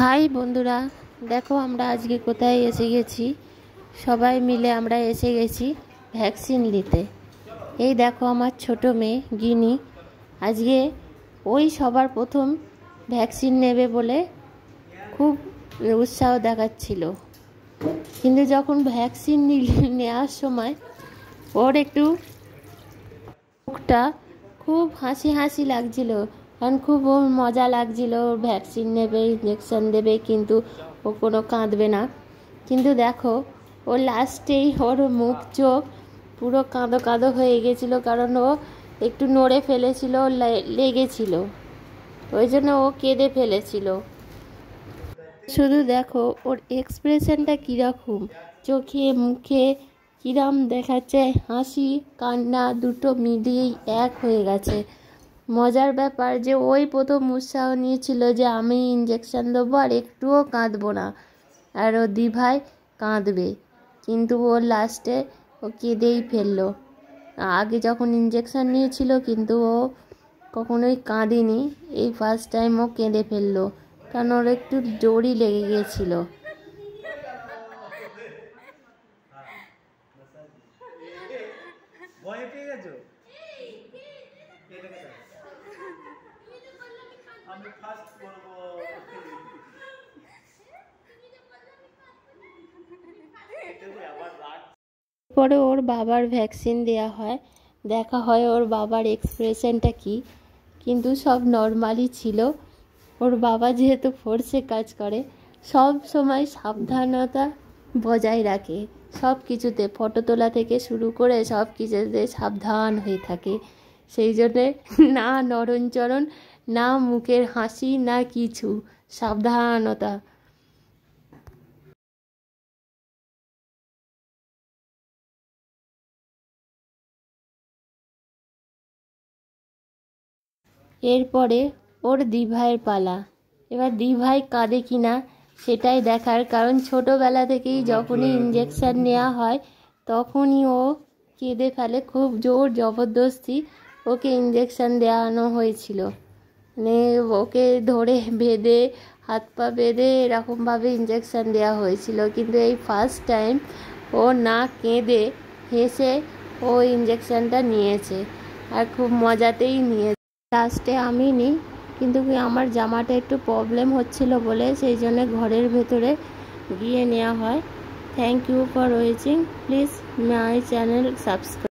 High বন্ধুরা, দেখো আমরা আজকে কোথায় এসে গেছি। সবাই মিলে আমরা এসে গেছি ভ্যাকসিন নিতে। এই দেখো আমার ছোট মেয়ে গিনি আজকে ওই সবার প্রথম ভ্যাকসিন নেবে বলে খুব উৎসাহ দেখাচ্ছিল। কিন্তু যখন ভ্যাকসিন নেওয়ার সময় ওর একটু মুখটা খুব হাসি হাসি লাগছিল, কারণ খুব ওর মজা লাগছিল। ওর ভ্যাকসিন নেবে, ইঞ্জেকশন দেবে, কিন্তু ও কোনো কাঁদবে না। কিন্তু দেখো ও লাস্টেই ওর মুখ চোখ পুরো কাঁদো কাঁদো হয়ে গেছিলো, কারণ ও একটু নড়ে ফেলেছিল, লেগেছিল, ওই জন্য ও কেঁদে ফেলেছিল। শুধু দেখো ওর এক্সপ্রেশনটা কীরকম, চোখে মুখে কিরম দেখাচ্ছে, হাসি কান্না দুটো মিলিয়েই এক হয়ে গেছে। মজার ব্যাপার যে ওই প্রথম উৎসাহ নিয়েছিল যে আমি ইঞ্জেকশন দেবো আর একটুও কাঁদবো না, আর ও দিভাই কাঁদবে, কিন্তু ও লাস্টে ও কেঁদেই ফেললো। আগে যখন ইঞ্জেকশন নিয়েছিল কিন্তু ও কখনোই কাঁদেনি, এই ফার্স্ট টাইম ও কেঁদে ফেললো, কারণ ওর একটু জোরই লেগে গিয়েছিল। পরে ওর বাবার ভ্যাকসিন দেয়া হয়, দেখা হয় ওর বাবার এক্সপ্রেশনটা কি, কিন্তু সব নর্মালই ছিল। ওর বাবা যেহেতু ফোর্সে কাজ করে, সব সময় সাবধানতা বজায় রাখে, সব কিছুতে ফটো তোলা থেকে শুরু করে সব কিছুতে সাবধান হয়ে থাকে। সেই জন্যে না নরণচরণ, না মুখের হাসি, না কিছু, সাবধানতা। এরপরে ওর দিভাইয়ের পালা। এবার দিভাই কাঁদে কিনা সেটাই দেখার, কারণ ছোটোবেলা থেকেই যখনই ইঞ্জেকশান নেওয়া হয় তখনই ও কেঁদে ফেলে, খুব জোর জবরদস্তি ওকে ইঞ্জেকশান দেওয়ানো হয়েছিল। মানে ওকে ধরে বেঁধে, হাত পা বেঁধে এরকমভাবে ইঞ্জেকশান দেওয়া হয়েছিল, কিন্তু এই ফার্স্ট টাইম ও না কেঁদে হেসে ও ইঞ্জেকশানটা নিয়েছে, আর খুব মজাতেই নিয়েছে। লাস্টে আমি নিই, কিন্তু আমার জামাটা একটু প্রবলেম হচ্ছিল বলে সেই জন্য ঘরের ভেতরে গিয়ে নেওয়া হয়। Thank you for watching, please my channel subscribe.